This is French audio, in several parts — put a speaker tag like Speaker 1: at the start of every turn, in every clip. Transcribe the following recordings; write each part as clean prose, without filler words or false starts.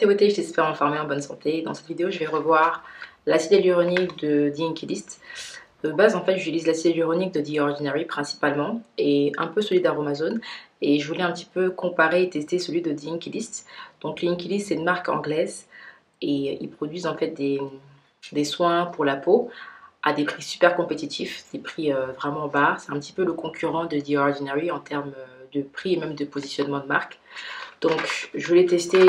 Speaker 1: Salut beauté, j'espère en former en bonne santé. Dans cette vidéo, je vais revoir l'acide hyaluronique de The Inkey List. De base, en fait, j'utilise l'acide hyaluronique de The Ordinary principalement et un peu celui d'Aromazone. Et je voulais un petit peu comparer et tester celui de The Inkey List. Donc, The Inkey List, c'est une marque anglaise et ils produisent en fait des soins pour la peau à des prix super compétitifs, des prix vraiment bas. C'est un petit peu le concurrent de The Ordinary en termes de prix et même de positionnement de marque. Donc, je voulais tester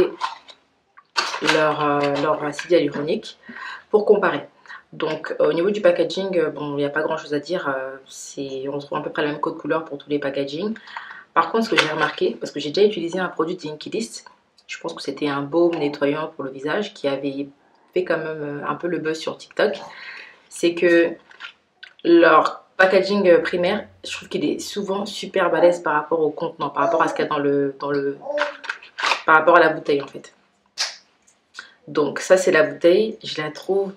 Speaker 1: leur acide hyaluronique pour comparer. Donc au niveau du packaging, bon, il n'y a pas grand chose à dire, on trouve à peu près la même code couleur pour tous les packaging. Par contre, ce que j'ai remarqué, parce que j'ai déjà utilisé un produit de Inkey List, je pense que c'était un baume nettoyant pour le visage qui avait fait quand même un peu le buzz sur TikTok, c'est que leur packaging primaire, je trouve qu'il est souvent super balèze par rapport au contenant, par rapport à ce qu'il y a par rapport à la bouteille en fait. Donc ça c'est la bouteille, je la trouve,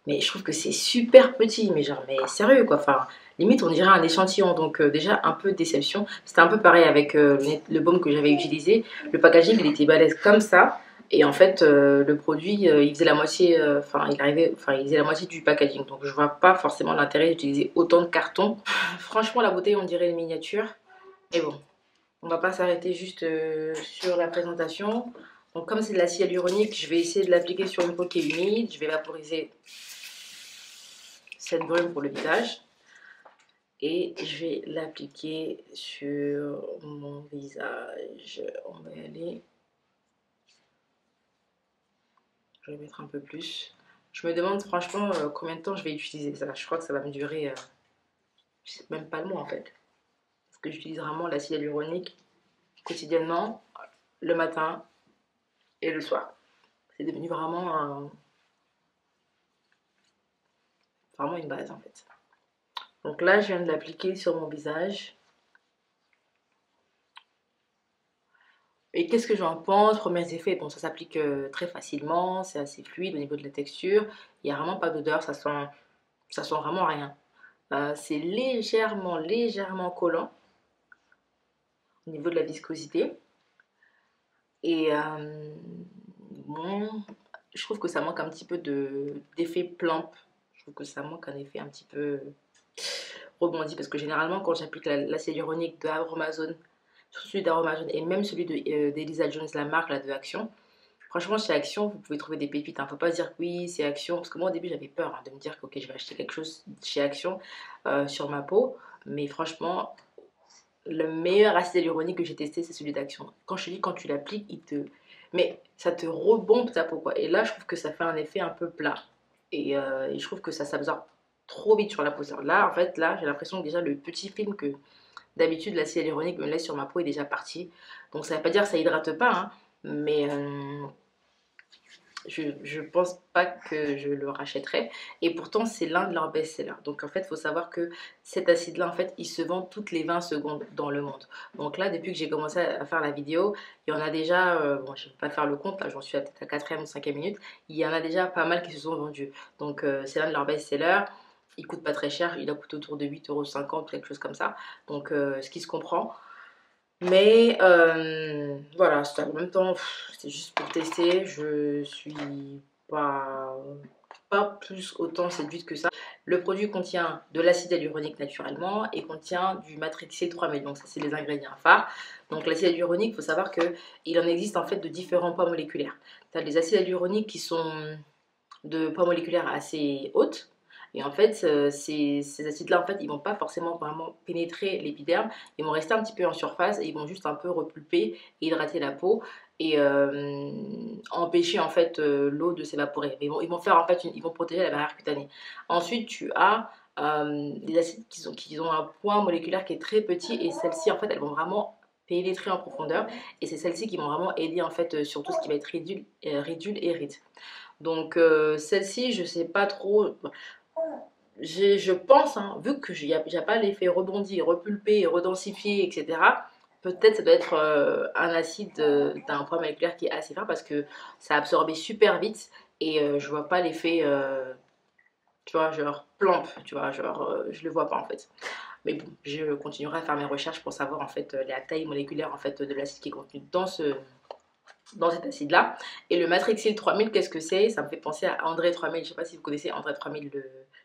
Speaker 1: mais je trouve que c'est super petit, mais genre, mais sérieux quoi, enfin, limite on dirait un échantillon, donc déjà un peu de déception. C'était un peu pareil avec le baume que j'avais utilisé, le packaging il était balèze comme ça, et en fait le produit il faisait la moitié, il faisait la moitié du packaging, donc je vois pas forcément l'intérêt d'utiliser autant de carton. Franchement la bouteille on dirait une miniature, et bon, on va pas s'arrêter juste sur la présentation. Donc comme c'est de l'acide hyaluronique, je vais essayer de l'appliquer sur une peau qui est humide. Je vais vaporiser cette brume pour le visage. Et je vais l'appliquer sur mon visage. On va y aller. Je vais mettre un peu plus. Je me demande franchement combien de temps je vais utiliser ça. Je crois que ça va me durer, je sais même pas le mois en fait. Parce que j'utilise vraiment l'acide hyaluronique quotidiennement, le matin et le soir. C'est devenu vraiment une base en fait. Donc là, je viens de l'appliquer sur mon visage. Et qu'est-ce que j'en pense? Premiers effets, bon, ça s'applique très facilement, c'est assez fluide au niveau de la texture. Il n'y a vraiment pas d'odeur, ça sent vraiment rien. C'est légèrement collant au niveau de la viscosité. Et bon, je trouve que ça manque un petit peu d'effet plump. Je trouve que ça manque un effet un petit peu rebondi parce que généralement, quand j'applique l'acide hyaluronique de Aromazone, celui d'Aromazone et même celui d'Elisa Jones, la marque là, de Action. Franchement, chez Action, vous pouvez trouver des pépites. Hein. Faut pas se dire que oui, c'est Action. Parce que moi, au début, j'avais peur de me dire que ok, je vais acheter quelque chose chez Action sur ma peau. Mais franchement, le meilleur acide hyaluronique que j'ai testé, c'est celui d'Action. Quand je te dis, quand tu l'appliques, mais ça te rebombe ta peau, quoi. Et là, je trouve que ça fait un effet un peu plat. Et je trouve que ça s'absorbe trop vite sur la peau. Là, en fait, là, j'ai l'impression que déjà, le petit film que d'habitude, l'acide hyaluronique me laisse sur ma peau est déjà parti. Donc ça ne veut pas dire que ça hydrate pas, hein, mais je pense pas que je le rachèterai. Et pourtant, c'est l'un de leurs best-sellers. Donc en fait, il faut savoir que cet acide-là, en fait, il se vend toutes les 20 secondes dans le monde. Donc là, depuis que j'ai commencé à faire la vidéo, il y en a déjà, bon, je ne vais pas faire le compte, là j'en suis peut-être à la 4e ou 5e minute, il y en a déjà pas mal qui se sont vendus. Donc c'est l'un de leurs best-sellers. Il coûte pas très cher, il a coûté autour de 8,50 €, quelque chose comme ça. Donc ce qui se comprend. Mais voilà, en même temps, c'est juste pour tester. Je suis pas, pas plus autant séduite que ça. Le produit contient de l'acide hyaluronique naturellement et contient du matrixyl 3000. Donc ça, c'est les ingrédients phares. Donc l'acide hyaluronique, il faut savoir qu'il en existe en fait de différents poids moléculaires. Tu as les acides hyaluroniques qui sont de poids moléculaires assez hautes. Et en fait, ces acides-là, en fait, ils vont pas forcément vraiment pénétrer l'épiderme. Ils vont rester un petit peu en surface et ils vont juste un peu repulper et hydrater la peau et empêcher en fait l'eau de s'évaporer. Ils vont faire en fait, ils vont protéger la barrière cutanée. Ensuite, tu as des acides qui ont un poids moléculaire qui est très petit et celles-ci, en fait, elles vont vraiment pénétrer en profondeur et c'est celles-ci qui vont vraiment aider en fait sur tout ce qui va être ridule et rite. Donc celle-ci, je sais pas trop. Je pense, hein, vu que n'y a pas l'effet rebondi, repulpé, redensifié, etc. Peut-être ça doit être un acide d'un poids moléculaire qui est assez fort parce que ça a absorbé super vite et je vois pas l'effet, tu vois, genre plomp, tu vois, genre je le vois pas en fait. Mais bon, je continuerai à faire mes recherches pour savoir en fait la taille moléculaire en fait de l'acide qui est contenu dans cet acide là. Et le Matrixyl 3000, qu'est-ce que c'est? Ça me fait penser à André 3000. Je sais pas si vous connaissez André 3000.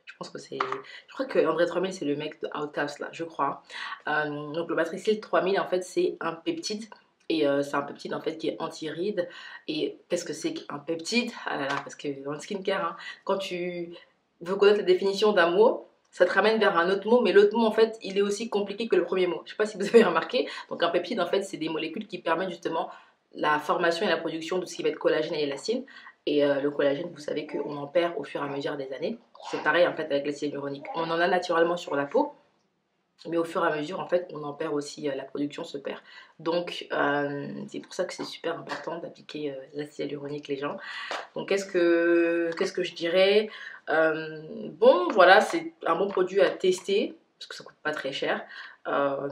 Speaker 1: Je pense que c'est, je crois que André 3000 c'est le mec de Outcast là, je crois. Donc le Matrixyl 3000 en fait c'est un peptide. Et c'est un peptide en fait qui est anti-rides. Et qu'est-ce que c'est qu'un peptide? Ah là là, parce que dans le skincare, hein, quand tu veux connaître la définition d'un mot, ça te ramène vers un autre mot, mais l'autre mot en fait il est aussi compliqué que le premier mot. Je sais pas si vous avez remarqué. Donc un peptide en fait c'est des molécules qui permettent justement la formation et la production de ce qui va être collagène et élastine. Et le collagène, vous savez qu'on en perd au fur et à mesure des années. C'est pareil en fait avec l'acide hyaluronique. On en a naturellement sur la peau, mais au fur et à mesure, en fait, on en perd aussi, la production se perd. Donc, c'est pour ça que c'est super important d'appliquer l'acide hyaluronique, les gens. Donc, qu'est-ce que je dirais? Bon, voilà, c'est un bon produit à tester, parce que ça coûte pas très cher.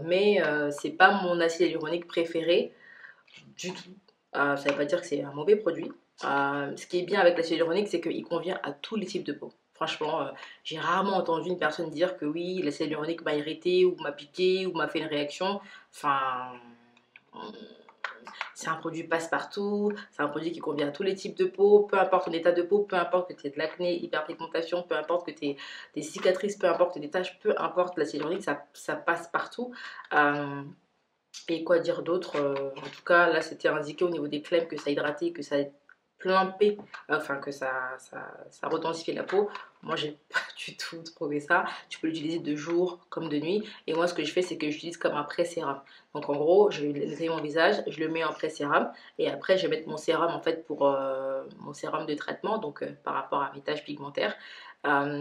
Speaker 1: Mais c'est pas mon acide hyaluronique préféré du tout. Ça ne veut pas dire que c'est un mauvais produit. Ce qui est bien avec l'acide hyaluronique, c'est qu'il convient à tous les types de peau. Franchement, j'ai rarement entendu une personne dire que oui, l'acide hyaluronique m'a irrité ou m'a piqué ou m'a fait une réaction. Enfin, c'est un produit passe-partout, c'est un produit qui convient à tous les types de peau, peu importe ton état de peau, peu importe que tu aies de l'acné, hyperpigmentation, peu importe que tu aies des cicatrices, peu importe que tu aies des taches, peu importe, l'acide hyaluronique, ça passe partout. Et quoi dire d'autre? En tout cas, là, c'était indiqué au niveau des crèmes que ça hydratait, que ça plimpait, enfin que ça redensifiait la peau. Moi, j'ai pas du tout trouvé ça. Tu peux l'utiliser de jour comme de nuit. Et moi, ce que je fais, c'est que j'utilise comme un pré-sérum. Donc, en gros, je vais nettoyer mon visage, je le mets en pré-sérum. Et après, je vais mettre mon sérum, en fait, pour mon sérum de traitement, donc par rapport à mes taches pigmentaires.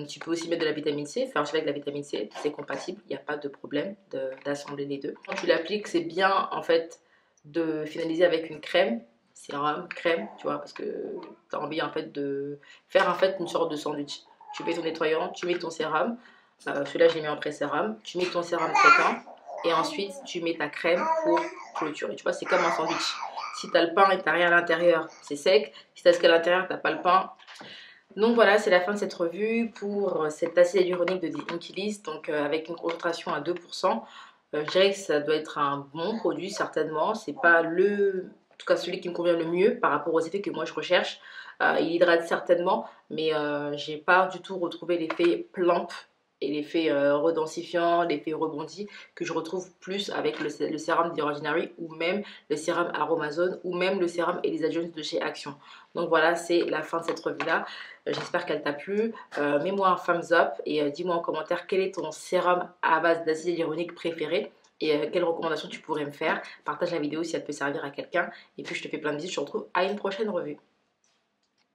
Speaker 1: Tu peux aussi mettre de la vitamine C, faire avec la vitamine C, c'est compatible, il n'y a pas de problème d'assembler les deux. Quand tu l'appliques, c'est bien en fait de finaliser avec une crème, sérum, crème, tu vois, parce que tu as envie en fait de faire en fait une sorte de sandwich. Tu mets ton nettoyant, tu mets ton sérum, celui-là je l'ai mis en pré-sérum, tu mets ton sérum traitant et ensuite tu mets ta crème pour clôturer. Tu vois, c'est comme un sandwich. Si tu as le pain et que tu n'as rien à l'intérieur, c'est sec. Si tu as ce qu'il y a à l'intérieur, tu n'as pas le pain. Donc voilà, c'est la fin de cette revue pour cet acide hyaluronique de The Inkey List, donc avec une concentration à 2%. Je dirais que ça doit être un bon produit certainement. C'est pas en tout cas celui qui me convient le mieux par rapport aux effets que moi je recherche. Il hydrate certainement, mais j'ai pas du tout retrouvé l'effet plump et l'effet redensifiant, l'effet rebondi que je retrouve plus avec le sérum The Ordinary ou même le sérum Aromazone ou même le sérum Elisa Jones de chez Action. Donc voilà, c'est la fin de cette revue-là. J'espère qu'elle t'a plu. Mets-moi un thumbs up et dis-moi en commentaire quel est ton sérum à base d'acide hyaluronique préféré et quelles recommandations tu pourrais me faire. Partage la vidéo si elle peut servir à quelqu'un. Et puis je te fais plein de bisous. Je te retrouve à une prochaine revue.